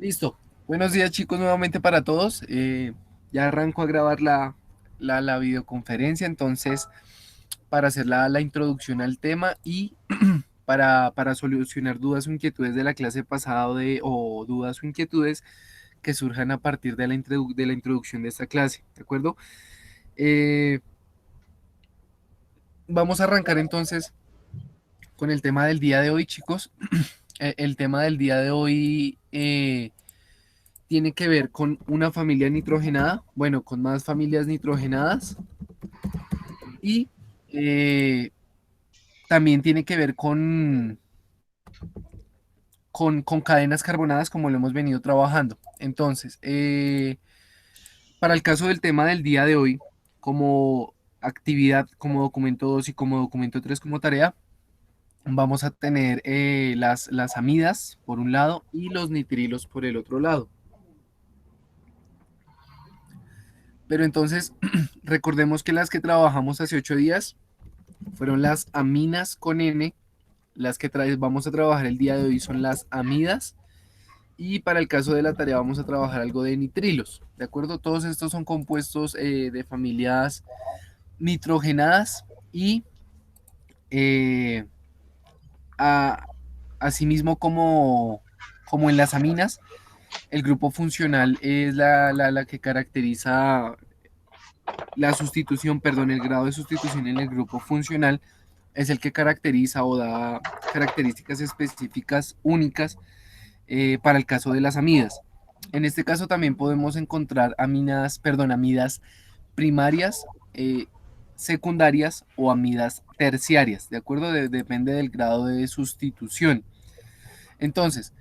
Listo. Buenos días, chicos, nuevamente para todos. Ya arranco a grabar la videoconferencia, entonces, para hacer la introducción al tema y para solucionar dudas o inquietudes de la clase pasada o dudas o inquietudes que surjan a partir de la introducción de esta clase, ¿de acuerdo? Eh, Vamos a arrancar entonces con el tema del día de hoy, chicos. El tema del día de hoy tiene que ver con una familia nitrogenada, bueno, con más familias nitrogenadas y eh, también tiene que ver con cadenas carbonadas como lo hemos venido trabajando. Entonces, para el caso del tema del día de hoy, como actividad, como documento 2 y como documento 3 como tarea, vamos a tener las amidas por un lado y los nitrilos por el otro lado. Pero entonces, recordemos que las que trabajamos hace 8 días fueron las aminas con N, las que vamos a trabajar el día de hoy son las amidas y para el caso de la tarea vamos a trabajar algo de nitrilos, ¿de acuerdo? Todos estos son compuestos de familias nitrogenadas y eh, a, asimismo como en las aminas, el grupo funcional es la que caracteriza la sustitución, perdón, el grado de sustitución en el grupo funcional es el que caracteriza o da características específicas únicas para el caso de las amidas. En este caso también podemos encontrar amidas primarias, secundarias o amidas terciarias, ¿de acuerdo? Depende del grado de sustitución. Entonces,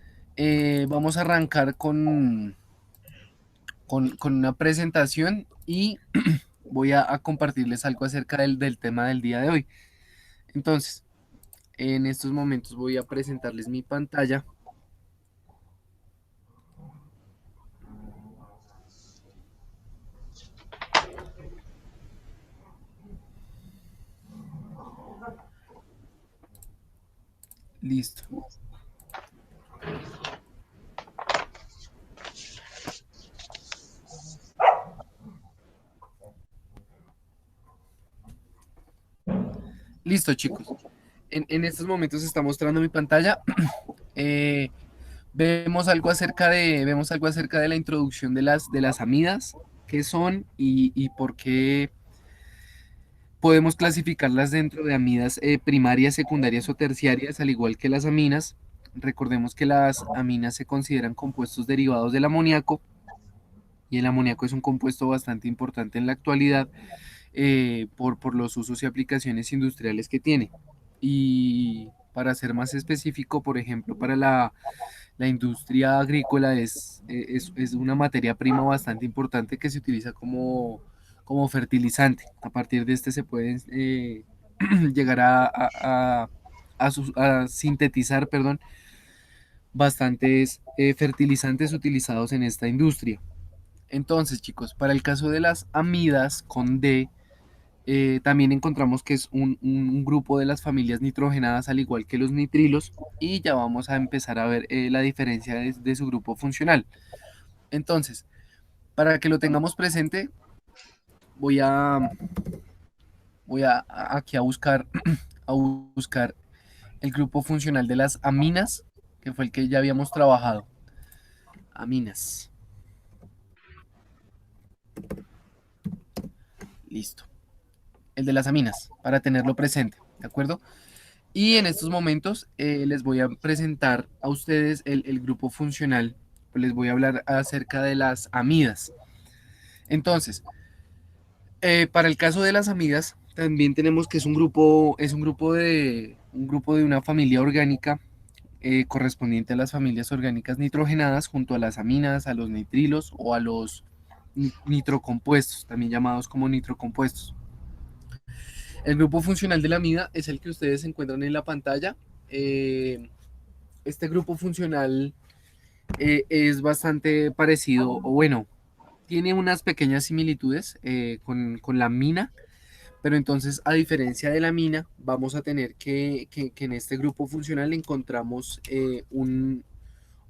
vamos a arrancar con una presentación y voy a compartirles algo acerca del tema del día de hoy. Entonces, en estos momentos voy a presentarles mi pantalla. Listo. Listo, chicos. En estos momentos está mostrando mi pantalla. Eh, vemos algo acerca de la introducción de las amidas, qué son y por qué podemos clasificarlas dentro de amidas primarias, secundarias o terciarias, al igual que las aminas. Recordemos que las aminas se consideran compuestos derivados del amoníaco y el amoníaco es un compuesto bastante importante en la actualidad por los usos y aplicaciones industriales que tiene. Y para ser más específico, por ejemplo, para la industria agrícola es una materia prima bastante importante que se utiliza como fertilizante. A partir de este se pueden llegar a sintetizar, perdón, bastantes fertilizantes utilizados en esta industria. Entonces, chicos, para el caso de las amidas con D, también encontramos que es un grupo de las familias nitrogenadas al igual que los nitrilos y ya vamos a empezar a ver la diferencia de su grupo funcional. Entonces, para que lo tengamos presente, voy a, aquí a buscar el grupo funcional de las aminas, que fue el que ya habíamos trabajado. Aminas. Listo. El de las aminas, para tenerlo presente, ¿de acuerdo? Y en estos momentos les voy a presentar a ustedes el grupo funcional, pues les voy a hablar acerca de las amidas. Entonces, para el caso de las amidas, también tenemos que es un grupo de una familia orgánica correspondiente a las familias orgánicas nitrogenadas junto a las aminas, a los nitrilos o a los nitrocompuestos, también llamados como nitrocompuestos. El grupo funcional de la amida es el que ustedes encuentran en la pantalla. Este grupo funcional es bastante parecido, o bueno, tiene unas pequeñas similitudes con la mina, pero entonces a diferencia de la mina, vamos a tener que en este grupo funcional encontramos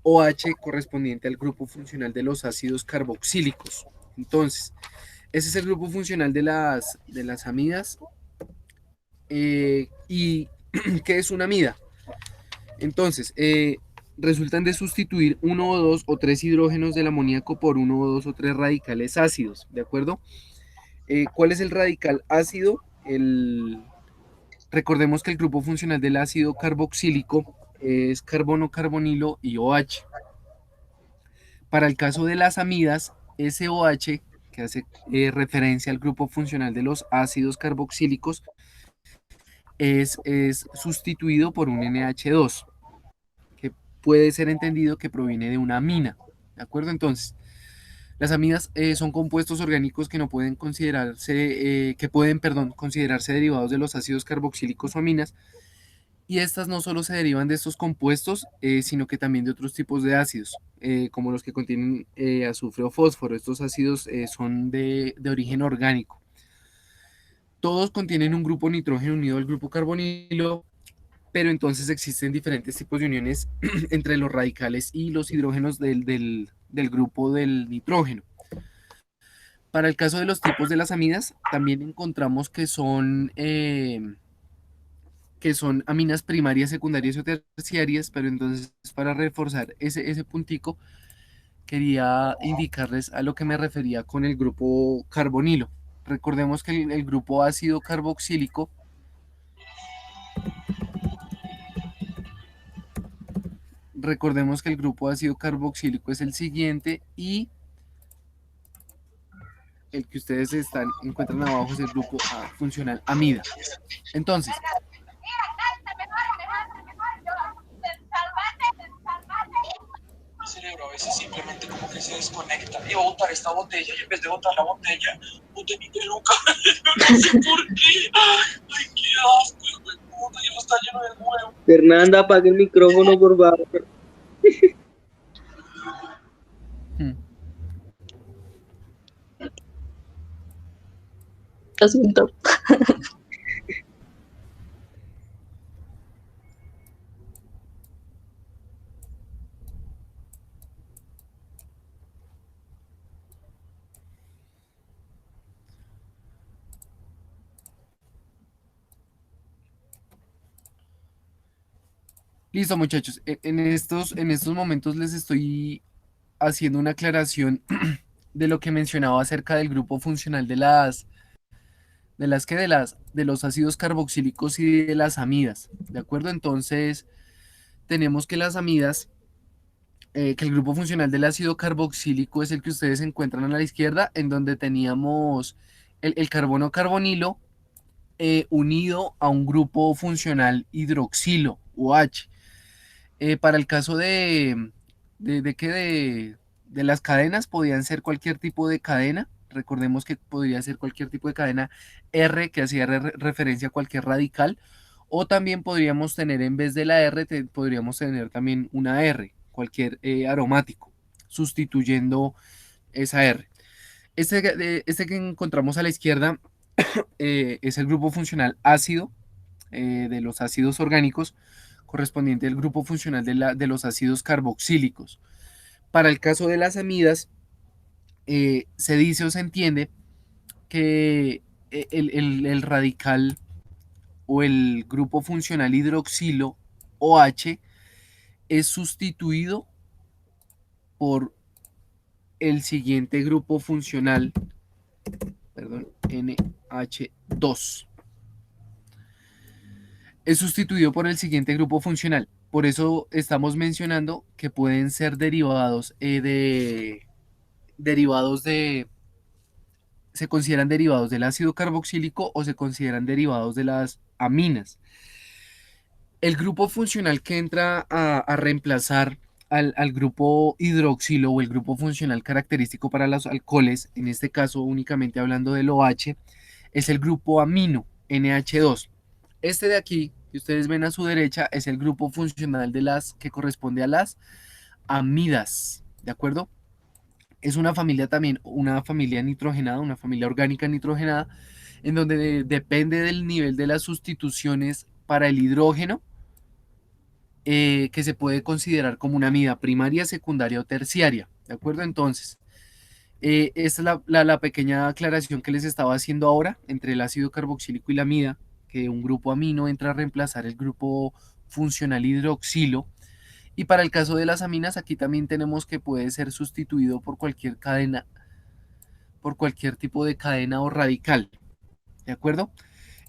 OH correspondiente al grupo funcional de los ácidos carboxílicos. Entonces, ese es el grupo funcional de las amidas. ¿Y qué es una amida? Entonces, resultan de sustituir uno o dos o tres hidrógenos del amoníaco por uno o dos o tres radicales ácidos, ¿de acuerdo? ¿Cuál es el radical ácido? Recordemos que el grupo funcional del ácido carboxílico es carbono, carbonilo y OH. Para el caso de las amidas, SOH, que hace referencia al grupo funcional de los ácidos carboxílicos, es sustituido por un NH2, que puede ser entendido que proviene de una amina. ¿De acuerdo? Entonces, las amidas son compuestos orgánicos que no pueden considerarse, perdón, considerarse derivados de los ácidos carboxílicos o aminas, y estas no solo se derivan de estos compuestos, sino que también de otros tipos de ácidos, como los que contienen azufre o fósforo. Estos ácidos son de origen orgánico. Todos contienen un grupo nitrógeno unido al grupo carbonilo, pero entonces existen diferentes tipos de uniones entre los radicales y los hidrógenos del grupo del nitrógeno. Para el caso de los tipos de las amidas, también encontramos que son aminas primarias, secundarias o terciarias, pero entonces para reforzar ese puntico, quería indicarles a lo que me refería con el grupo carbonilo. Recordemos que el grupo ácido carboxílico Recordemos que el grupo ácido carboxílico es el siguiente y el que ustedes encuentran abajo es el grupo funcional amida. Entonces, Mi cerebro a veces simplemente como que se desconecta. Iba a botar esta botella y en vez de botar la botella, boté mi peluca. No sé por qué. Ay, qué asco, hijo de puta. Y está lleno de huevo. Fernanda, apague el micrófono, por favor. Asunto. listo muchachos, en estos momentos les estoy haciendo una aclaración de lo que mencionaba acerca del grupo funcional de los ácidos carboxílicos y de las amidas, ¿de acuerdo? Entonces, tenemos que las amidas, que el grupo funcional del ácido carboxílico es el que ustedes encuentran a la izquierda, en donde teníamos el carbono carbonilo unido a un grupo funcional hidroxilo, OH. Para el caso de las cadenas, podían ser cualquier tipo de cadena. Recordemos que podría ser cualquier tipo de cadena R, que hacía referencia a cualquier radical, o también podríamos tener, en vez de la R, podríamos tener también una R, cualquier aromático, sustituyendo esa R. Este que encontramos a la izquierda es el grupo funcional ácido de los ácidos orgánicos, correspondiente al grupo funcional de los ácidos carboxílicos. Para el caso de las amidas, se dice o se entiende que el radical o el grupo funcional hidroxilo OH es sustituido por el siguiente grupo funcional, perdón, NH2. Es sustituido por el siguiente grupo funcional. Por eso estamos mencionando que pueden ser derivados de, se consideran derivados del ácido carboxílico o se consideran derivados de las aminas. El grupo funcional que entra a reemplazar al grupo hidroxilo o el grupo funcional característico para los alcoholes, en este caso únicamente hablando del OH, es el grupo amino, NH2. Este de aquí, que ustedes ven a su derecha, es el grupo funcional de las que corresponde a las amidas, ¿de acuerdo? Es una familia también, una familia nitrogenada, una familia orgánica nitrogenada, en donde depende del nivel de las sustituciones para el hidrógeno, que se puede considerar como una amida primaria, secundaria o terciaria, ¿de acuerdo? Entonces, esta es la pequeña aclaración que les estaba haciendo ahora entre el ácido carboxílico y la amida, que un grupo amino entra a reemplazar el grupo funcional hidroxilo. Y para el caso de las aminas, aquí también tenemos que puede ser sustituido por cualquier cadena, por cualquier tipo de cadena o radical, ¿de acuerdo?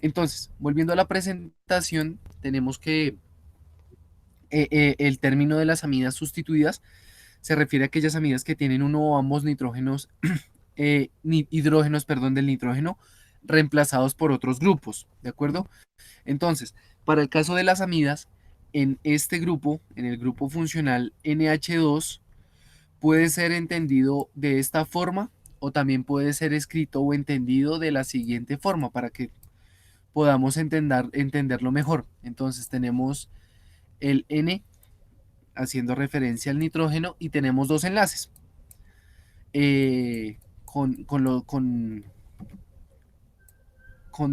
Entonces, volviendo a la presentación, tenemos que el término de las amidas sustituidas se refiere a aquellas amidas que tienen uno o ambos nitrógenos, hidrógenos, perdón, del nitrógeno reemplazados por otros grupos, ¿de acuerdo? Entonces, para el caso de las amidas, en este grupo, en el grupo funcional NH2, puede ser entendido de esta forma o también puede ser escrito o entendido de la siguiente forma para que podamos entenderlo mejor. Entonces tenemos el N haciendo referencia al nitrógeno y tenemos dos enlaces con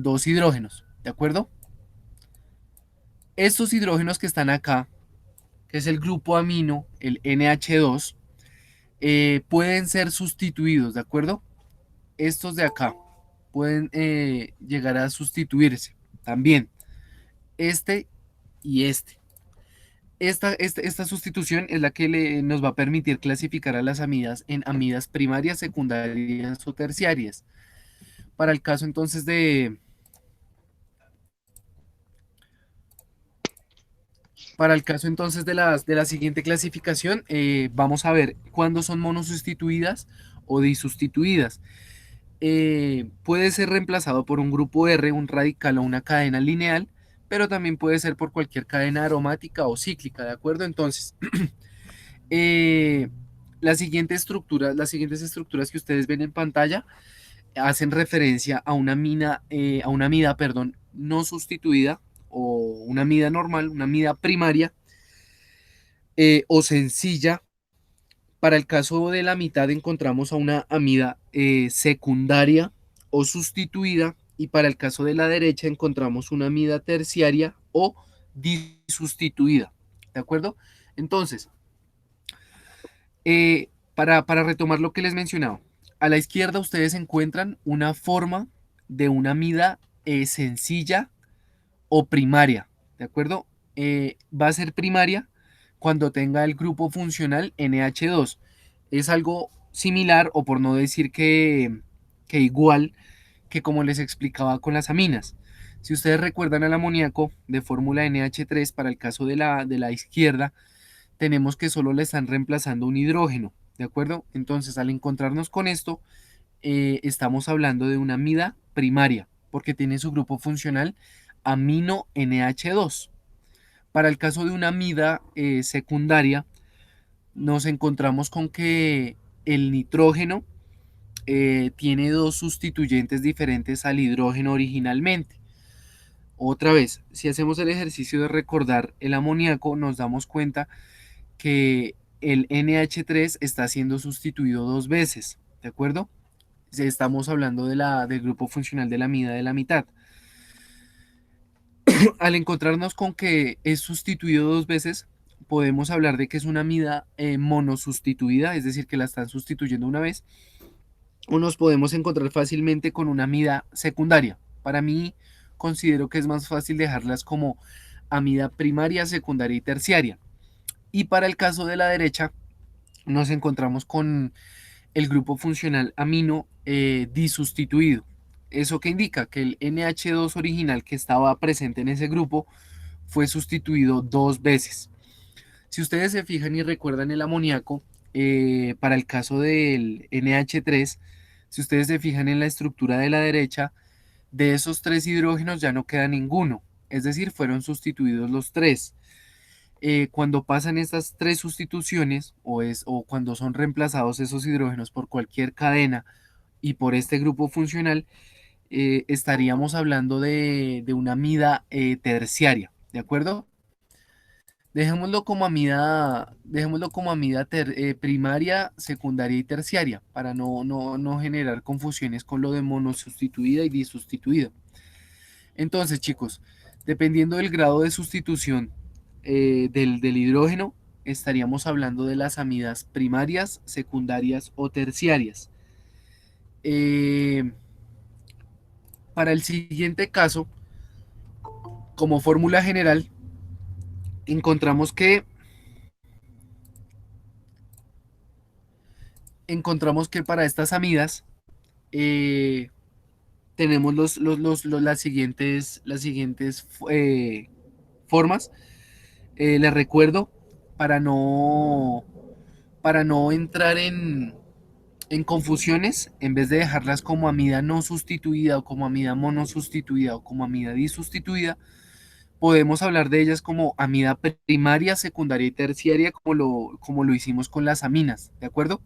dos hidrógenos, ¿de acuerdo? Estos hidrógenos que están acá, que es el grupo amino, el NH2, pueden ser sustituidos, ¿de acuerdo? Estos de acá pueden llegar a sustituirse también, este y este. Esta sustitución es la que nos va a permitir clasificar a las amidas en amidas primarias, secundarias o terciarias. Para el caso entonces de la siguiente clasificación, vamos a ver cuándo son monosustituidas o disustituidas. Puede ser reemplazado por un grupo R, un radical o una cadena lineal, pero también puede ser por cualquier cadena aromática o cíclica, ¿de acuerdo? Entonces, las siguientes estructuras que ustedes ven en pantalla hacen referencia a una amida, perdón, no sustituida o una amida normal, una amida primaria o sencilla. Para el caso de la mitad encontramos a una amida secundaria o sustituida y para el caso de la derecha encontramos una amida terciaria o disustituida. ¿De acuerdo? Entonces, para retomar lo que les mencionaba, a la izquierda ustedes encuentran una forma de una amida sencilla o primaria. ¿De acuerdo? Va a ser primaria cuando tenga el grupo funcional NH2. Es algo similar o por no decir que igual que como les explicaba con las aminas. Si ustedes recuerdan al amoníaco de fórmula NH3 para el caso de la izquierda, tenemos que solo le están reemplazando un hidrógeno, ¿de acuerdo? Entonces al encontrarnos con esto, estamos hablando de una amida primaria, porque tiene su grupo funcional amino NH2. Para el caso de una amida secundaria, nos encontramos con que el nitrógeno tiene dos sustituyentes diferentes al hidrógeno originalmente. Otra vez, si hacemos el ejercicio de recordar el amoníaco, nos damos cuenta que el NH3 está siendo sustituido dos veces, ¿de acuerdo? Estamos hablando del grupo funcional de la amida de la mitad. Al encontrarnos con que es sustituido dos veces, podemos hablar de que es una amida monosustituida, es decir, que la están sustituyendo una vez, o nos podemos encontrar fácilmente con una amida secundaria. Para mí, considero que es más fácil dejarlas como amida primaria, secundaria y terciaria. Y para el caso de la derecha, nos encontramos con el grupo funcional amino disustituido. ¿Eso qué indica? Que el NH2 original que estaba presente en ese grupo fue sustituido dos veces. Si ustedes se fijan y recuerdan el amoníaco, para el caso del NH3, si ustedes se fijan en la estructura de la derecha, de esos tres hidrógenos ya no queda ninguno, es decir, fueron sustituidos los tres. Cuando pasan estas tres sustituciones o cuando son reemplazados esos hidrógenos por cualquier cadena y por este grupo funcional, estaríamos hablando de una amida terciaria, ¿de acuerdo? Dejémoslo como amida primaria, secundaria y terciaria para no generar confusiones con lo de monosustituida y disustituida. Entonces, chicos, dependiendo del grado de sustitución del hidrógeno, estaríamos hablando de las amidas primarias, secundarias o terciarias. Eh, para el siguiente caso, como fórmula general, encontramos que, para estas amidas eh, tenemos las siguientes formas. Les recuerdo, para no, entrar en confusiones, en vez de dejarlas como amida no sustituida o como amida monosustituida o como amida disustituida, podemos hablar de ellas como amida primaria, secundaria y terciaria, como lo hicimos con las aminas, ¿de acuerdo?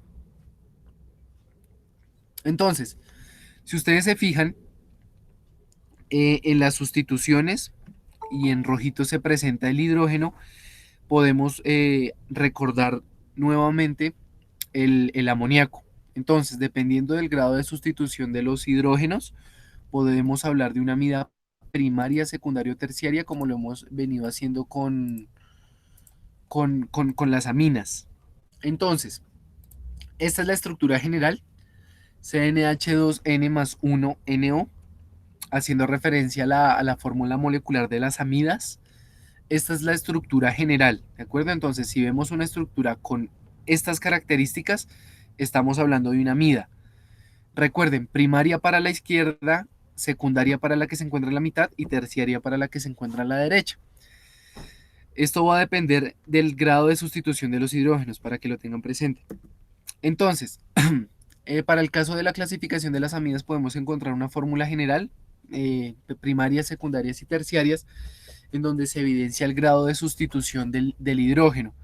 Entonces, si ustedes se fijan, en las sustituciones y en rojito se presenta el hidrógeno, podemos recordar nuevamente el amoníaco. Entonces, dependiendo del grado de sustitución de los hidrógenos, podemos hablar de una amida primaria, secundaria o terciaria, como lo hemos venido haciendo con las aminas. Entonces, esta es la estructura general: CnH2n más 1NO, haciendo referencia a la fórmula molecular de las amidas. Esta es la estructura general, ¿de acuerdo? Entonces, si vemos una estructura con estas características, estamos hablando de una amida. Recuerden, primaria para la izquierda, secundaria para la que se encuentra en la mitad y terciaria para la que se encuentra a la derecha. Esto va a depender del grado de sustitución de los hidrógenos, para que lo tengan presente. Entonces, para el caso de la clasificación de las amidas podemos encontrar una fórmula general, primarias, secundarias y terciarias, en donde se evidencia el grado de sustitución del hidrógeno.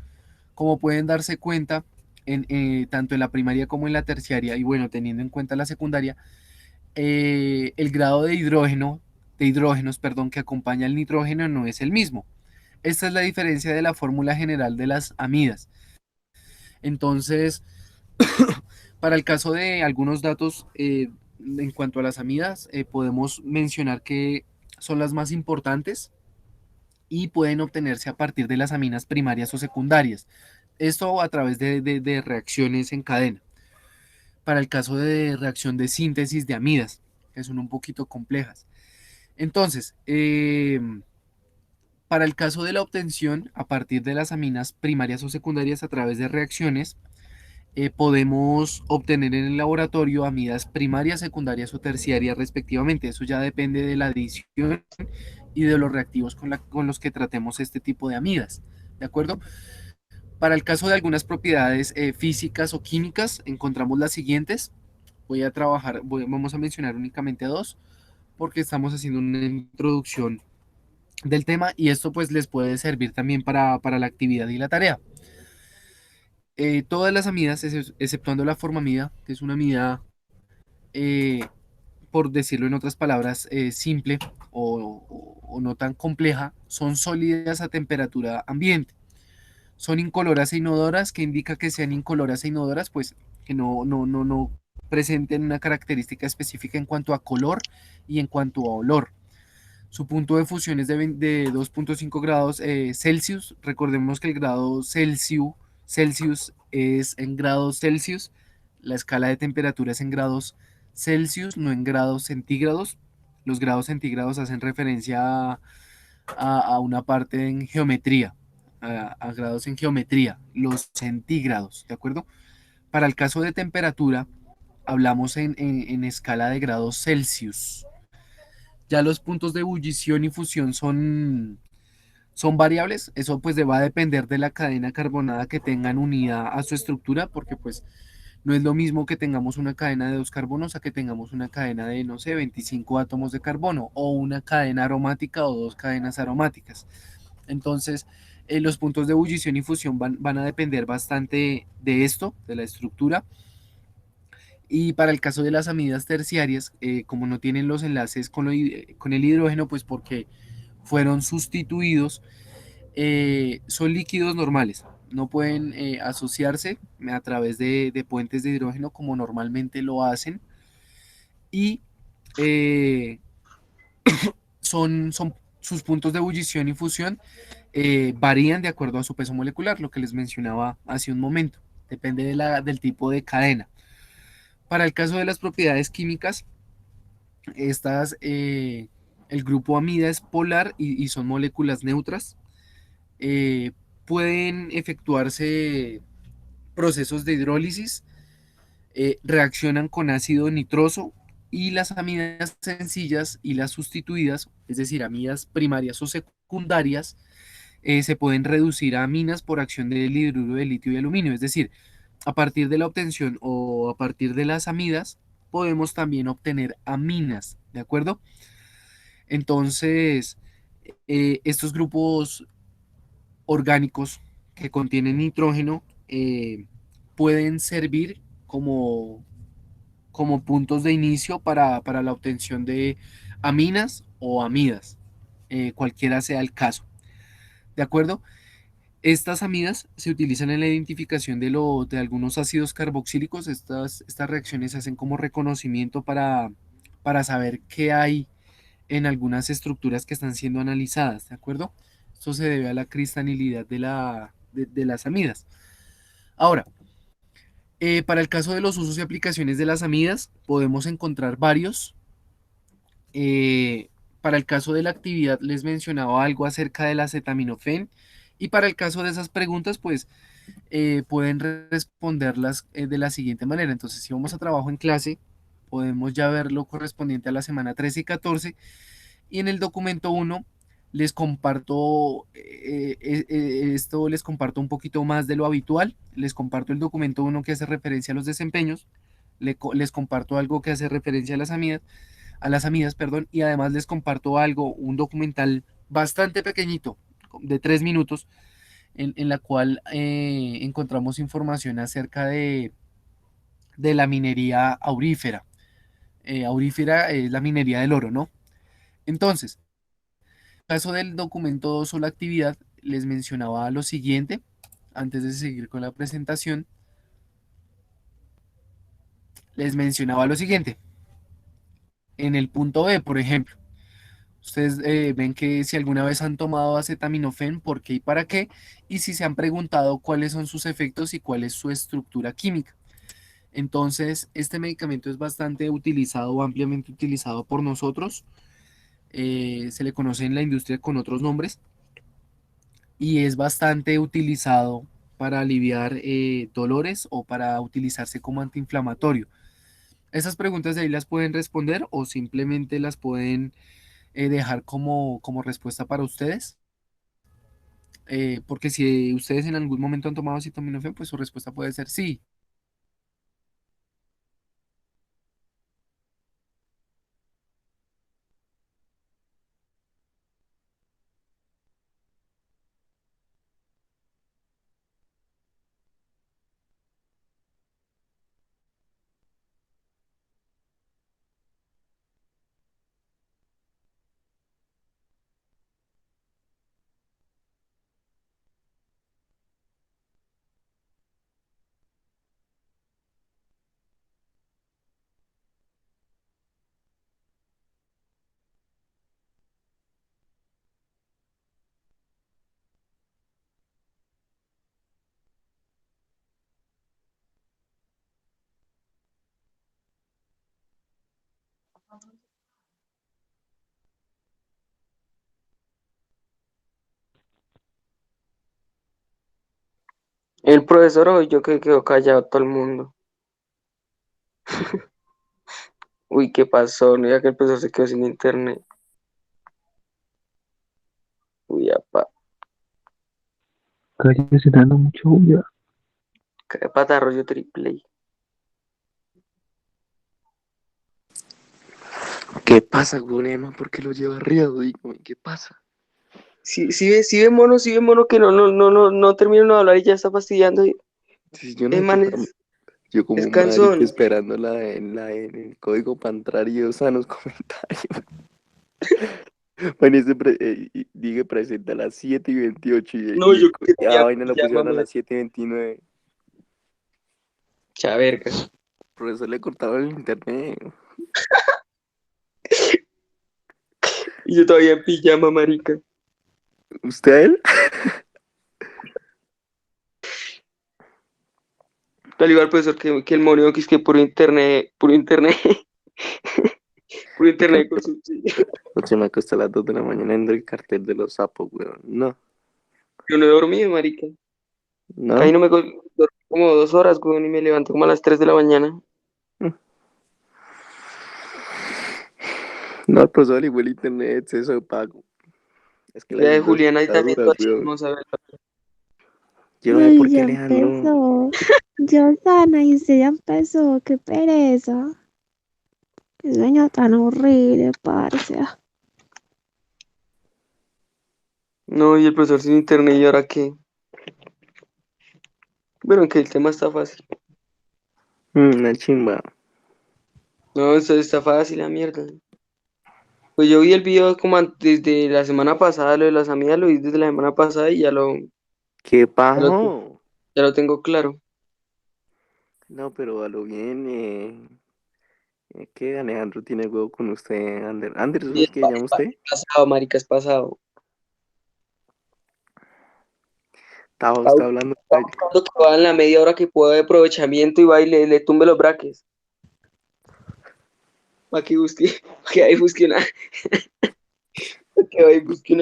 Como pueden darse cuenta, tanto en la primaria como en la terciaria, y bueno, teniendo en cuenta la secundaria, el grado de hidrógenos, perdón, que acompaña al nitrógeno no es el mismo. Esta es la diferencia de la fórmula general de las amidas. Entonces, para el caso de algunos datos en cuanto a las amidas, podemos mencionar que son las más importantes y pueden obtenerse a partir de las aminas primarias o secundarias. Esto a través de reacciones en cadena. Para el caso de reacción de síntesis de amidas, que son un poquito complejas. Entonces, para el caso de la obtención a partir de las aminas primarias o secundarias a través de reacciones, podemos obtener en el laboratorio amidas primarias, secundarias o terciarias respectivamente. Eso ya depende de la adición y de los reactivos con los que tratemos este tipo de amidas. ¿De acuerdo? Para el caso de algunas propiedades físicas o químicas, encontramos las siguientes. Vamos a mencionar únicamente dos, porque estamos haciendo una introducción del tema y esto pues les puede servir también para la actividad y la tarea. Todas las amidas, exceptuando la formamida, que es una amida, eh, por decirlo en otras palabras, simple o no tan compleja, son sólidas a temperatura ambiente. Son incoloras e inodoras. ¿Que indica que sean incoloras e inodoras? Pues que no presenten una característica específica en cuanto a color y en cuanto a olor. Su punto de fusión es de 2.5 grados Celsius. Recordemos que el grado Celsius es en grados Celsius. La escala de temperatura es en grados Celsius, no en grados centígrados. Los grados centígrados hacen referencia a una parte en geometría, a grados en geometría, los centígrados, ¿de acuerdo? Para el caso de temperatura, hablamos en escala de grados Celsius. Ya los puntos de ebullición y fusión son variables. Eso pues va a depender de la cadena carbonada que tengan unida a su estructura, porque pues no es lo mismo que tengamos una cadena de 2 carbonos a que tengamos una cadena de, no sé, 25 átomos de carbono, o una cadena aromática o 2 cadenas aromáticas. Entonces, los puntos de ebullición y fusión van a depender bastante de esto, de la estructura. Y para el caso de las amidas terciarias, como no tienen los enlaces con el hidrógeno, pues porque fueron sustituidos, son líquidos normales. No pueden asociarse a través de puentes de hidrógeno como normalmente lo hacen. Y eh, son sus puntos de ebullición y fusión varían de acuerdo a su peso molecular, lo que les mencionaba hace un momento. Depende del tipo de cadena. Para el caso de las propiedades químicas, estas, el grupo amida es polar y son moléculas neutras. Eh, Pueden efectuarse procesos de hidrólisis, reaccionan con ácido nitroso y las amidas sencillas y las sustituidas, es decir, amidas primarias o secundarias, se pueden reducir a aminas por acción del hidruro de litio y aluminio. Es decir, a partir de la obtención o a partir de las amidas, podemos también obtener aminas, ¿de acuerdo? Entonces, estos grupos orgánicos que contienen nitrógeno pueden servir como puntos de inicio para la obtención de aminas o amidas, cualquiera sea el caso. ¿De acuerdo? Estas amidas se utilizan en la identificación de algunos ácidos carboxílicos. Estas reacciones se hacen como reconocimiento para saber qué hay en algunas estructuras que están siendo analizadas. ¿De acuerdo? Esto se debe a la cristalinidad de las amidas. Ahora, para el caso de los usos y aplicaciones de las amidas, podemos encontrar varios. Para el caso de la actividad, les mencionaba algo acerca del acetaminofén. Y para el caso de esas preguntas, pues pueden responderlas de la siguiente manera. Entonces, si vamos a trabajo en clase, podemos ya ver lo correspondiente a la semana 13 y 14. Y en el documento 1 les comparto, esto les comparto un poquito más de lo habitual. Les comparto el documento 1 que hace referencia a los desempeños. Les comparto algo que hace referencia a las amidas, perdón, y además les comparto algo, un documental bastante pequeñito, de 3 minutos, en la cual encontramos información acerca de la minería aurífera. Aurífera es la minería del oro, ¿no? Entonces, en el caso del documento solo actividad, les mencionaba lo siguiente, antes de seguir con la presentación, les mencionaba lo siguiente. En el punto B, por ejemplo, ustedes ven que si alguna vez han tomado acetaminofén, por qué y para qué, y si se han preguntado cuáles son sus efectos y cuál es su estructura química. Entonces, este medicamento es bastante utilizado o ampliamente utilizado por nosotros. Se le conoce en la industria con otros nombres y es bastante utilizado para aliviar dolores o para utilizarse como antiinflamatorio. Esas preguntas de ahí las pueden responder o simplemente las pueden dejar como respuesta para ustedes. Porque si ustedes en algún momento han tomado acetaminofén, pues su respuesta puede ser sí. El profesor o yo que quedó callado todo el mundo. Uy, ¿qué pasó? No, ya que el profesor se quedó sin internet. Uy, apa. Cállese dando mucho bulla. Qué pata rollo triple. ¿Qué pasa, Gurema? ¿Por qué lo lleva arriba? Dígame, ¿qué pasa? Si ve mono que no termino de hablar y ya está fastidiando. Si yo El no, man es, yo es como marica cansón. esperando en el código para entrar y dos sanos comentarios. Bueno, dije presenta a las 7:28 No, yo creo que ya ya, vaina lo ya pusieron a mamá. las 7:29. Chaverga. Por eso le cortaron el internet. Y yo todavía en pijama, marica. ¿Usted a él? Tal igual, profesor, que el monio que es que puro internet, puro internet, puro internet con su... Noche me acosté a las 2 de la mañana viendo el cartel de los sapos, weón. No, Yo no he dormido, marica. Ahí no. no me dormí como 2 horas, weón, y me levanto como a las 3 de la mañana. No, el profesor igual el internet, exceso de pago. Es que Ya las de islas Julián ahí están también duras, todo weón. chismosa, ¿verdad? Yo no sé por Uy, qué ya Alejandro. empezó. Yo sana y usted ya empezó. Qué pereza. Qué sueño tan horrible, parce. No, y el profesor sin internet, ¿y ahora qué? Bueno, que el tema está fácil. Una chimba. No, eso está fácil, la mierda. Pues yo vi el video como desde la semana pasada, lo de las amigas lo vi desde la semana pasada y ¿Qué ya lo, pasó? ya lo tengo claro. No, pero a lo bien, es que Alejandro tiene huevo con usted, Anderson, Y ¿es que llama usted? pasado, marica, es pasado. Estaba Está, usted hablando está buscando que va en la media hora que pueda de aprovechamiento y va y le tumbe los braques. Para que busque, para que ahí busque una, para que ahí busque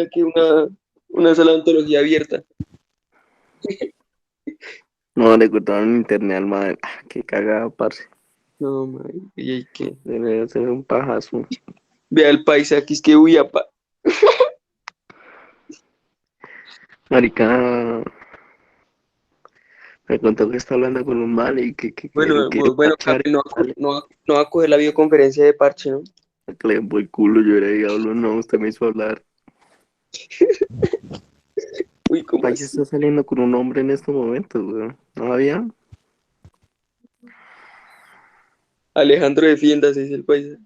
una sala de ontología abierta. No, le cortaron internet al madre. Qué cagada, parce. No, marica, y hay que. Debe ser un pajazo. Vea el país aquí, es que uy, apa. Marica, me contó que está hablando con un man y que lo Bueno, quiere bueno, parchar Capi, no, y sale. no va a coger la videoconferencia de parche, ¿no? Que le den por el culo, yo era diablo, no, usted me hizo hablar. Uy, ¿cómo País así? está saliendo con un hombre en estos momentos, weón. ¿No había? Alejandro, defiéndase, dice el país.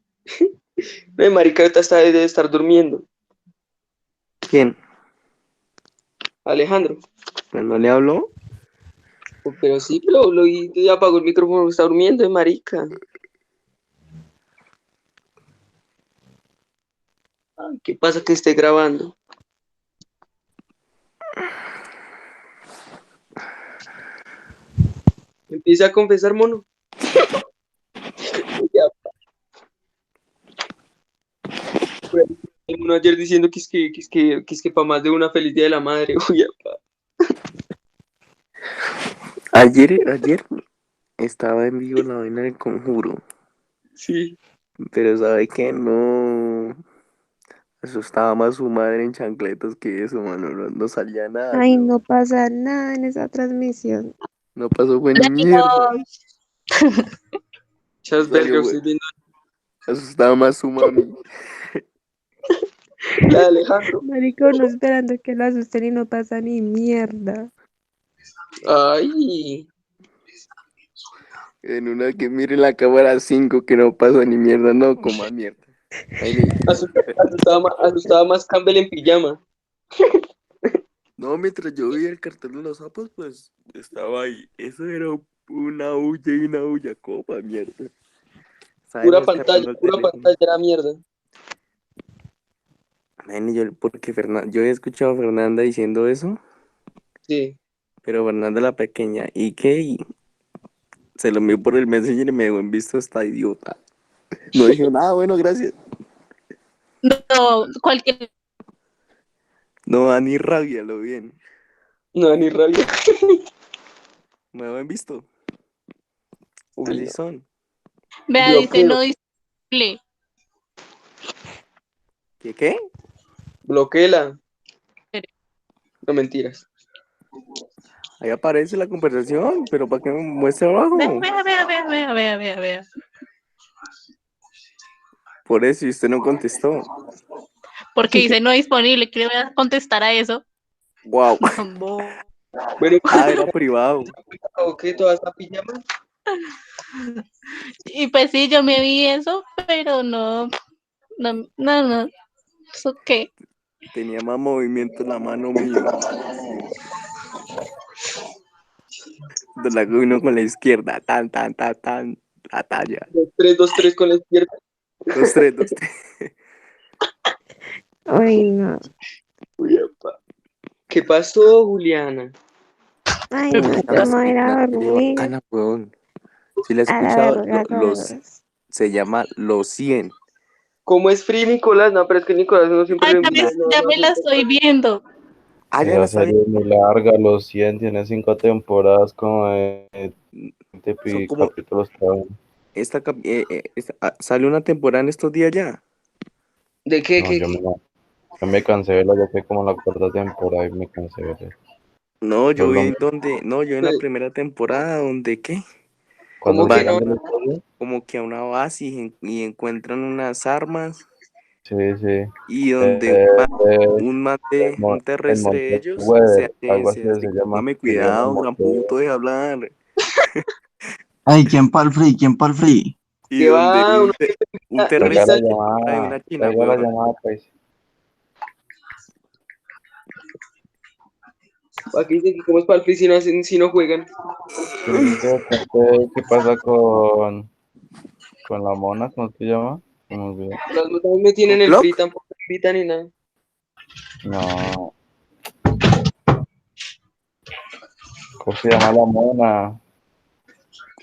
No, marica, ahorita debe estar durmiendo. ¿Quién? Alejandro. Pues no le habló. Pero sí, pero ya apagó el micrófono, está durmiendo, marica. Ay, ¿qué pasa que esté grabando? Empieza a confesar, mono. Ya, pues, el mono ayer diciendo que es que para más de una feliz día de la madre. Uy, apa. Ayer estaba en vivo la vaina del conjuro. Sí. Pero sabe que no. Asustaba más su madre en chancletas que eso, mano. No salía nada, Ay, weón. no pasa nada en esa transmisión. No pasó fue Hola, ni mierda. amigos. Chas verga, Salió, usted weón. viendo Asustaba más su mami. la de Alejandro. Marico, no esperando que lo asusten y no pasa ni mierda. Ay, En una que mire la cámara 5 que no pasa ni mierda, no coma mierda. Ahí asustaba más Campbell en pijama. no, mientras yo veía el cartel de los sapos, pues estaba ahí. Eso era una huya y una huya, coma mierda. ¿Sabes? Descargando el Pura teléfono. pantalla era mierda. Man, porque yo he escuchado a Fernanda diciendo eso, Sí. pero Fernanda la pequeña, y que se lo envió por el Messenger y me dejó en visto esta idiota. No dijo nada, bueno, gracias. No, cualquier. No da ni rabia, lo bien. No, ni rabia. Me dejó en visto. Uy, Así no. son. Vea, dice Bloqueo. no disponible. ¿Qué? Bloquéela. No mentiras. Ahí aparece la conversación, pero ¿para qué me muestra Vea, abajo? vea, vea, vea, vea, vea, vea, vea. Por eso, y usted no contestó. Porque dice no disponible. ¿Qué le voy a contestar a eso? Wow. No. Bueno, Era privado. ok, toda esta pijama. Y pues sí, yo me vi eso, pero no. No. ¿Eso qué? Tenía más movimiento en la mano mío. De la que uno con la izquierda. Tan. La talla. 2-3 con la izquierda. 2-3. Uy, no. Uy, apa. ¿Qué pasó, Juliana? Ay, Me no, puta. yo me voy a ir Una a serie dormir. bacana, weón. Si la he A la escuchado, verga, todos. se llama Los 100. ¿Cómo es Free Nicolás? No, pero es que Nicolás no siempre Ah, le ya me, no, no, ya no me la hace estoy podcast. viendo. Ah, ya la Esa está serie es muy larga, Los 100 tiene 5 temporadas, como de viendo. 20 Son como, capítulos cada uno. sale una temporada en estos días ya. ¿De qué, No, yo me cansé de verla, ya fue como la cuarta temporada y me cansé de verla. No, yo vi Solo en donde, no, yo en la Pues, primera temporada, donde, ¿qué? ¿cómo cuando que Van no? llegan de la historia, como que a una base y encuentran unas armas sí, sí. y donde Eh, eh, un el terrestre de Monster ellos Weather, algo así se como, llama, póngame que llegan al cuidado, gran Monster Weather. puto, de hablar. Ay, ¿quién pa'l free? ¿Quién pa'l free? Y ¿Qué donde va? un Oiga Invita la terrestre se enamora de llamada, una china, oiga la weón. llamada, pues. aquí dice que cómo es para el Free si no juegan. Sí, que cuente qué pasa con la mona, ¿cómo se llama? Se me olvidó. Las no me ¿Con tienen el Free, Clock? tampoco me invitan ni nada. No, ¿cómo se llama la mona?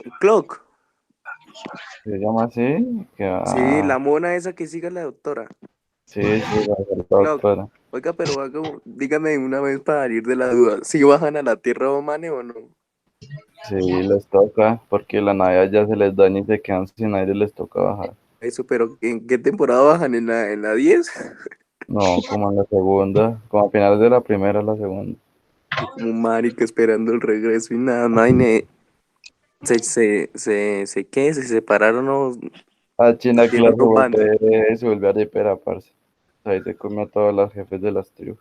¿Con Clock? ¿Se llama así? Sí, la mona esa que sigue a la doctora. Sí, sí, la Clock. doctora. Oiga, pero dígame una vez para salir de la duda, ¿si bajan a la Tierra humana o no? Sí, les toca, porque la nave ya se les daña y se quedan sin aire, les toca bajar. Eso, pero ¿en qué temporada bajan? En la 10? No, como en la segunda, como a finales de la primera, la segunda. Yo como un marica esperando el regreso y nada, más. ¿Qué? Se separaron o A China, hicieron claro, dos bandas. se vuelve arepera, parce. Ahí se comió a todas las jefes de las tribus.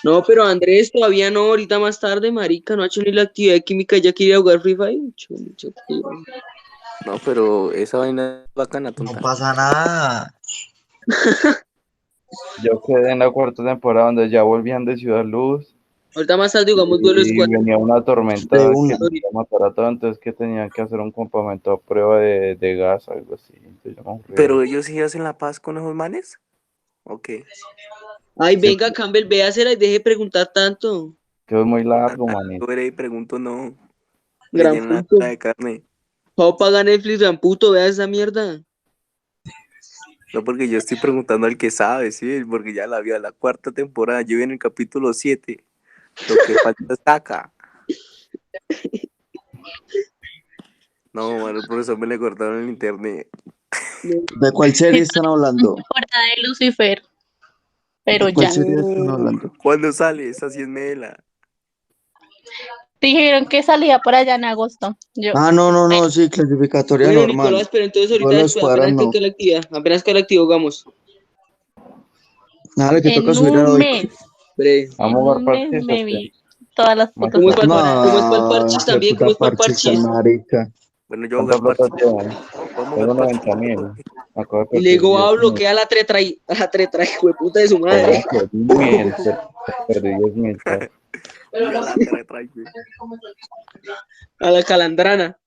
No, pero Andrés todavía no, ahorita más tarde, marica, no ha hecho ni la actividad de química, ya quería jugar Free Fire. Mucho culo. No, pero esa vaina es bacana, No tonta. pasa nada. Yo quedé en la cuarta temporada donde ya volvían de Ciudad Luz Ahorita más tarde jugamos duelo y squad. venía una De tormenta que una. nos iba a matar a todos, entonces que tenían que hacer un campamento a prueba de gas, algo así. Entonces yo me aburrí. ¿Pero ellos sí hacen la paz con esos manes? Ok. Ay, Sí, venga, Campbell, véasela y deje de preguntar tanto. quedó muy largo, manito. Yo veré y pregunto, no. Gran Rellena la puto. cara de carne. Pau paga Netflix, gran puto, vea esa mierda. No, porque yo estoy preguntando al que sabe, sí, porque ya la vi a la cuarta temporada. Yo vi en el capítulo 7. Lo que falta es caca. No, mano, por eso me le cortaron el internet. ¿De cuál serie están hablando? Temporada de Lucifer, pero ¿De cuál ya. serie están hablando? ¿Cuándo sale? Esa sí es mela. Dijeron que salía por allá en agosto. Yo, Ah, no, no, bueno, no, sí, clasificatoria Bueno, normal. Nicolás, pero entonces Todos ahorita los después, cuadras apenas que no. quede la actividad, apenas que la actividad jugamos. Nada, que toca en subir un heroico. mes, Bre. ¿Vamos a en jugar un mes parches o me qué? vi todas las putas ¿Cómo es para temporadas. el No, parchis qué también? ¿Cómo puta es para el parches tan parchis? marica. Bueno, yo voy a ¿Cuánta jugar plata parche. tiene? Vamos a Tengo jugar parche. 90.000. Acabo de Y le perder digo, 10 mil. bloquea a la tretra, hijo de puta de su madre. ¿Cómo que 10.000? Perdí 10.000, parce. Y a la cara trae, güey. A la calandrana.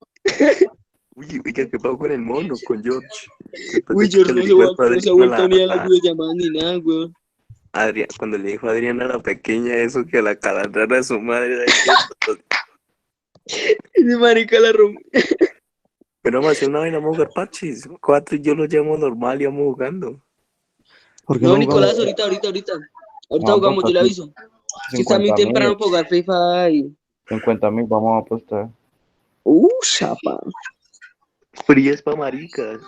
Uy, oiga, ¿qué pasó con el mono? Con George. Después Uy, de que George le no dijo al no se ha padrino vuelto ni a las videollamadas ni nada, weón. Cuando le dijo a Adriana la pequeña eso que a la calandrana de su madre era cierto. Ese marica la rompe. Pero vamos a hacer una vaina, vamos a jugar parches. 4 y yo lo llamo normal y vamos jugando. ¿Por qué No, no jugamos? Nicolás, ahorita. Ahorita Vamos a jugamos, yo le apostar aviso. Que está muy 50.000. temprano para jugar Free Fire. 50.000, vamos a apostar. Chapa. Frías pa' maricas.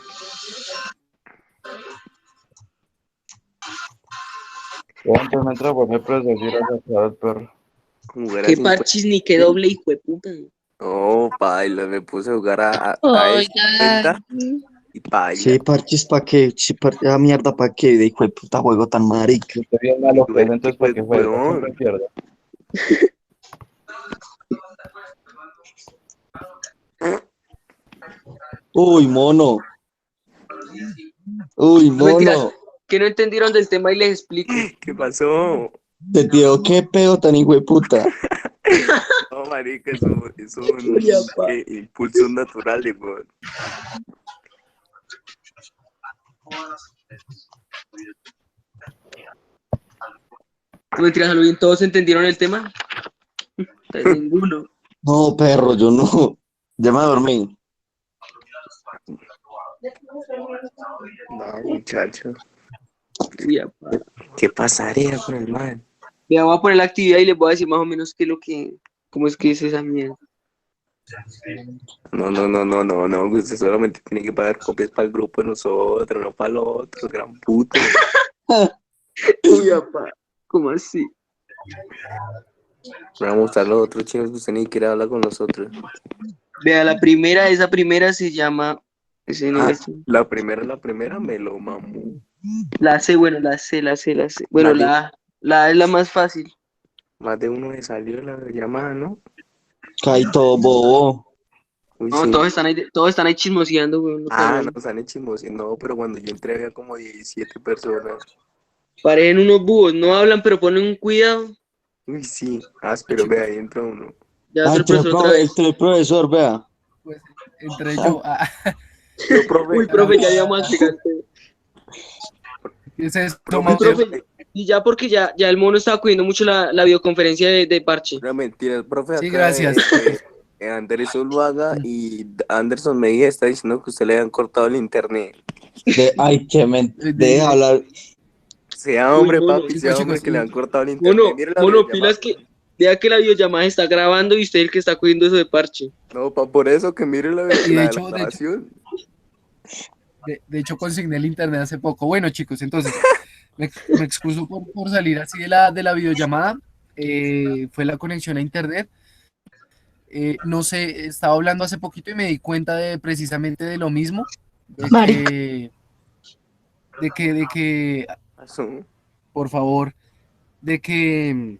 Entonces mientras vuelve a ir a sacar al perro. Jugar a Qué 50. parchis ni qué doble, hijo de puta. No, paila, me puse a jugar a esa Oigan, cuenta y paila. Sí, parches pa' qué, sí, ah, mierda pa' qué, de hijo de puta juego tan marica. Usted bien malo que es, Duele, entonces para que juegue, weón. siempre pierde. Uy, mono. Uy, Mentiras, mono. que no entendieron del tema y les explico. ¿Qué pasó? Te tiró qué pedo tan hijo de puta. No, marica, es Uy, apa. impulso natural, weón. mentiras, ¿lo bien? ¿Todos entendieron el tema? Pues ninguno. No, perro, yo no. Ya me dormí. No, muchacho. Uy, apa. ¿Qué pasaría con el man? Ya voy a poner la actividad y les voy a decir más o menos cómo es que es esa mierda. No. Usted solamente tiene que pagar copias para el grupo de nosotros, no para el otro, gran puto. Uy, apa. ¿Cómo así? Vamos a mostrar los otros chinos que usted ni quiere hablar con nosotros. Vea, esa primera se llama. La primera me lo mamó. La C, bueno, la C. Bueno, la A es la más fácil. Más de uno le salió la llamada, ¿no? Caí todo bobo. Uy, No, sí. todos están ahí chismoseando, güey. No, están hechimos. No, pero cuando yo entré había como 17 personas. Parecen unos búhos, no hablan, pero ponen un cuidado. Uy, sí. Pero ve, ahí entra uno. Ya entró el profesor otra vez. El profesor, vea. Pues entre yo. Pero, profe, Uy, profe, ya íbamos a explicar. ¿Qué es esto, profe, Mauro? profe, y ya porque ya el mono estaba cuidando mucho la videoconferencia de Parche. no, mentira, el profe Sí, acá gracias. Anderson lo haga y Anderson Medina está diciendo que usted le han cortado el internet. Ay, deja hablar. Sea hombre, Uy, mono. papi, Chicos, sea hombre chicos, que le han cortado el internet. Mire la Mono, videollamada. pilas que vea que la videollamada está grabando y usted es el que está cuidando eso de Parche. No, por eso que mire la Y de hecho, grabación. de hecho consigné el internet hace poco. Bueno, chicos, entonces me excuso por salir así de la videollamada. Fue la conexión a internet. No sé, estaba hablando hace poquito y me di cuenta precisamente de lo mismo, de que, por favor, de que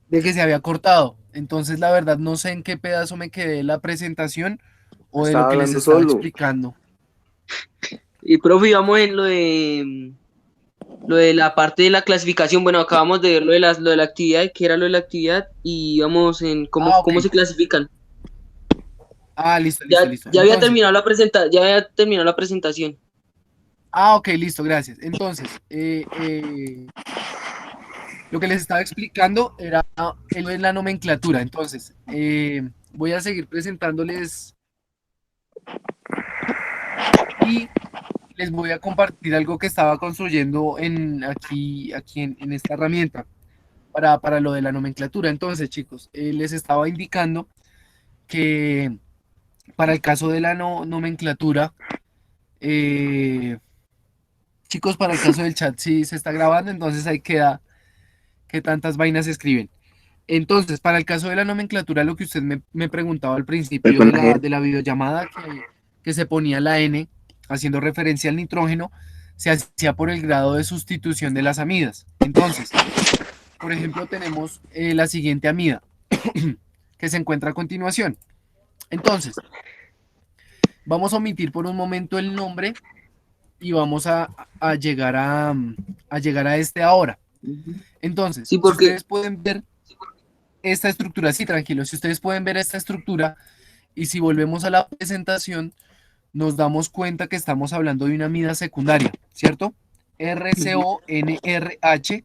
se había cortado. Entonces, la verdad, no sé en qué pedazo me quedé de la presentación o de lo que les estaba explicando. Y profe, íbamos en lo de la parte de la clasificación. Bueno, acabamos de ver lo de la actividad, que era lo de la actividad, y íbamos en cómo se clasifican. Listo. Ya había Entonces, terminado la presentación. Ok, listo, gracias. Entonces, lo que les estaba explicando era la nomenclatura. Entonces, voy a seguir presentándoles y les voy a compartir algo que estaba construyendo aquí en esta herramienta para lo de la nomenclatura. Entonces, chicos, les estaba indicando que para el caso de la nomenclatura, chicos, para el caso del chat sí se está grabando, entonces ahí queda que tantas vainas se escriben. Entonces, para el caso de la nomenclatura, lo que usted me preguntaba al principio de la videollamada, que se ponía la N, haciendo referencia al nitrógeno, se hacía por el grado de sustitución de las amidas. Entonces, por ejemplo, tenemos la siguiente amida, que se encuentra a continuación. Entonces, vamos a omitir por un momento el nombre y vamos a llegar a este ahora. Entonces, Sí, si ustedes pueden ver esta estructura, sí, tranquilos, si ustedes pueden ver esta estructura y si volvemos a la presentación, nos damos cuenta que estamos hablando de una amida secundaria, ¿cierto? RCONRH,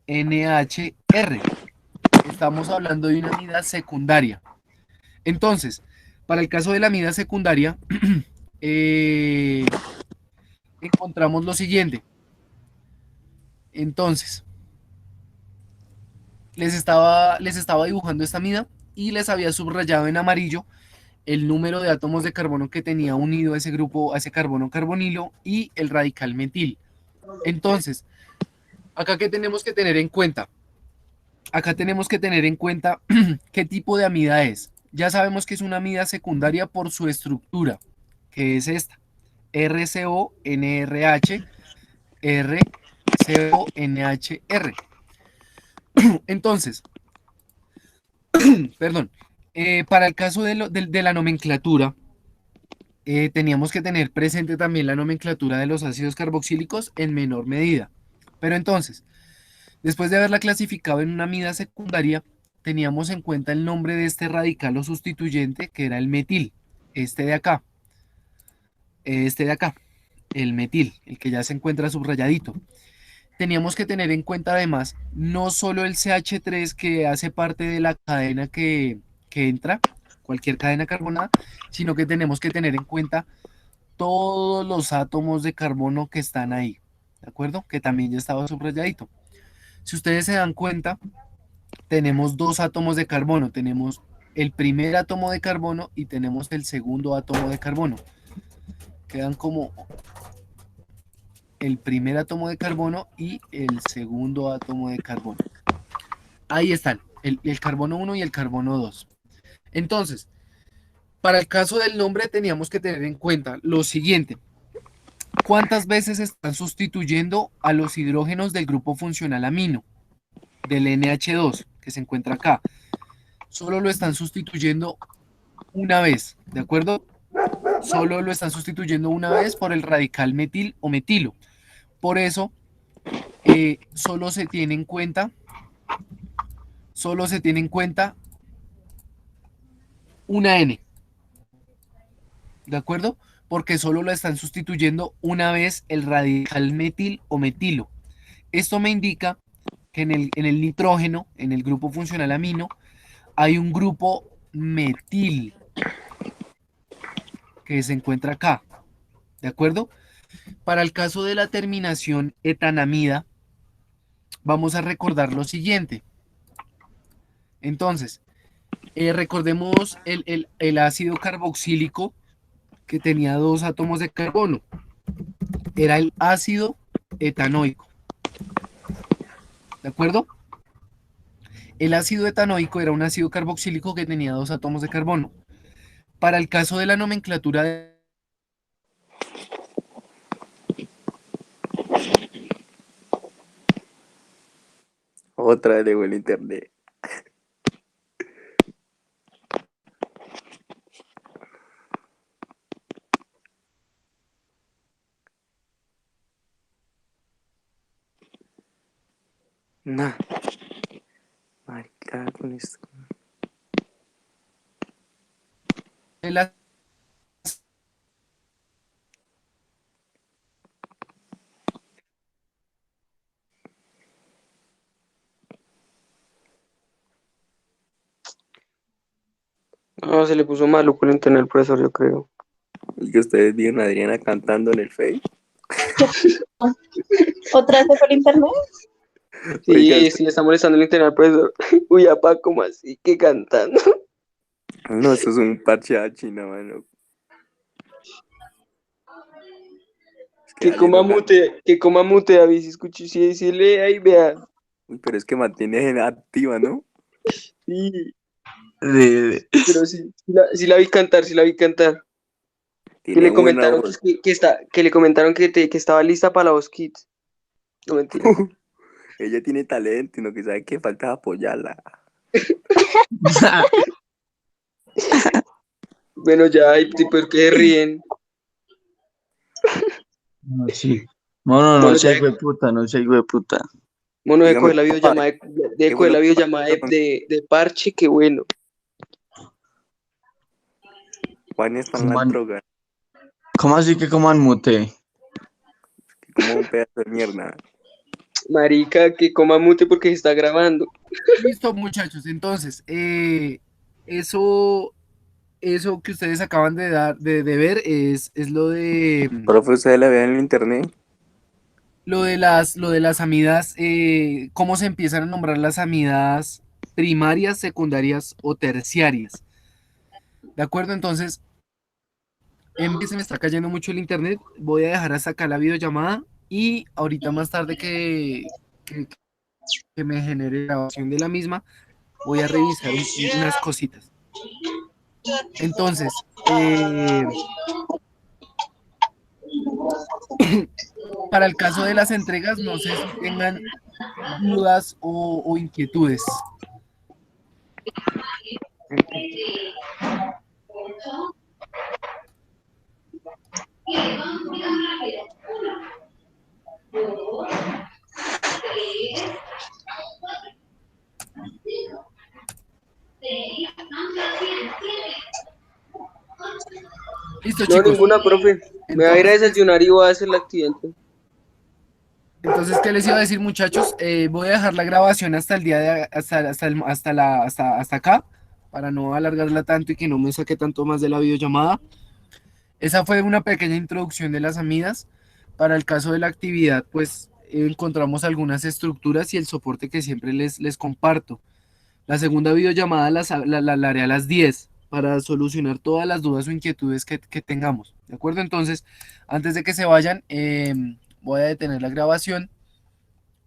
RCONHR. Estamos hablando de una amida secundaria. Entonces, para el caso de la amida secundaria, encontramos lo siguiente. Entonces, les estaba dibujando esta amida y les había subrayado en amarillo el número de átomos de carbono que tenía unido a ese grupo, a ese carbono carbonilo y el radical metil. Entonces, acá ¿qué tenemos que tener en cuenta? Acá tenemos que tener en cuenta qué tipo de amida es. Ya sabemos que es una amida secundaria por su estructura, que es esta, RCONRH, RCONHR. Entonces, perdón, para el caso de la nomenclatura, teníamos que tener presente también la nomenclatura de los ácidos carboxílicos en menor medida. Pero entonces, después de haberla clasificado en una amida secundaria, teníamos en cuenta el nombre de este radical o sustituyente, que era el metil, este de acá. el metil, el que ya se encuentra subrayadito. Teníamos que tener en cuenta además no solo el CH3 que hace parte de la cadena que entra, cualquier cadena carbonada, sino que tenemos que tener en cuenta todos los átomos de carbono que están ahí, ¿de acuerdo? Que también ya estaba subrayadito. Si ustedes se dan cuenta, tenemos dos átomos de carbono, tenemos el primer átomo de carbono y tenemos el segundo átomo de carbono. Quedan como el primer átomo de carbono y el segundo átomo de carbono. Ahí están, el carbono 1 y el carbono 2. Entonces, para el caso del nombre teníamos que tener en cuenta lo siguiente. ¿Cuántas veces están sustituyendo a los hidrógenos del grupo funcional amino, del NH2, que se encuentra acá? Solo lo están sustituyendo una vez, ¿de acuerdo? Solo lo están sustituyendo una vez por el radical metil o metilo. Por eso, solo se tiene en cuenta una N, ¿de acuerdo? Porque solo lo están sustituyendo una vez el radical metil o metilo. Esto me indica que en el nitrógeno, en el grupo funcional amino, hay un grupo metil que se encuentra acá, ¿de acuerdo? Para el caso de la terminación etanamida, vamos a recordar lo siguiente. Entonces, recordemos el ácido carboxílico que tenía dos átomos de carbono. Era el ácido etanoico. ¿De acuerdo? El ácido etanoico era un ácido carboxílico que tenía dos átomos de carbono. Para el caso de la nomenclatura de... Otra vez llegó el internet. Nah. Marica, con esto. el No, se le puso maluco el internet al profesor, yo creo. Y que ustedes vieron a Adriana cantando en el Face. ¿Otra vez se fue el internet? Sí, Oiga, sí, está molestando el internet al profesor. Uy, apa, ¿cómo así? ¿Qué cantando? no, eso es un parche a China, mano. Es que Que coma mute, David, si escuché, si lee ahí, vea. Uy, pero es que mantiene activa, ¿no? Sí, pero sí la vi cantar, sí la vi cantar. Que Tiene le buena comentaron voz. que le comentaron que estaba lista para la voz Kids. No mentira. Ella tiene talento, y lo que sabe que falta es apoyarla. Bueno, ya hay tipos que ríen. No, sí. No, Bueno, sé, ya, hijo de puta, no sé, hijo de puta. bueno, de Dígame, coger la compadre, videollamada qué bueno que de Parche, qué bueno. Juan está en la Coman, droga, ¿cómo así que coman mute? que como un pedazo de mierda. Marica, que coma mute porque se está grabando. Listo, muchachos. Entonces, eso que ustedes acaban de ver es Profe, ¿ustedes la vean en el internet? lo de las amidas, cómo se empiezan a nombrar las amidas primarias, secundarias o terciarias. ¿De acuerdo? Entonces, en vez se me está cayendo mucho el internet, voy a dejar hasta acá la videollamada y ahorita más tarde que me genere grabación de la misma, voy a revisar unas cositas. Entonces, para el caso de las entregas, no sé si tengan dudas o inquietudes. Listo, No, chicos. ninguna, profe. Me voy a ir a Entonces, desayunar y voy a hacer la actividad. entonces, ¿qué les iba a decir, muchachos? Voy a dejar la grabación hasta el día de hasta acá, para no alargarla tanto y que no me saque tanto más de la videollamada. Esa fue una pequeña introducción de las amidas. Para el caso de la actividad, pues encontramos algunas estructuras y el soporte que siempre les comparto. La segunda videollamada la haré a las 10 para solucionar todas las dudas o inquietudes que tengamos. ¿De acuerdo? Entonces, antes de que se vayan, voy a detener la grabación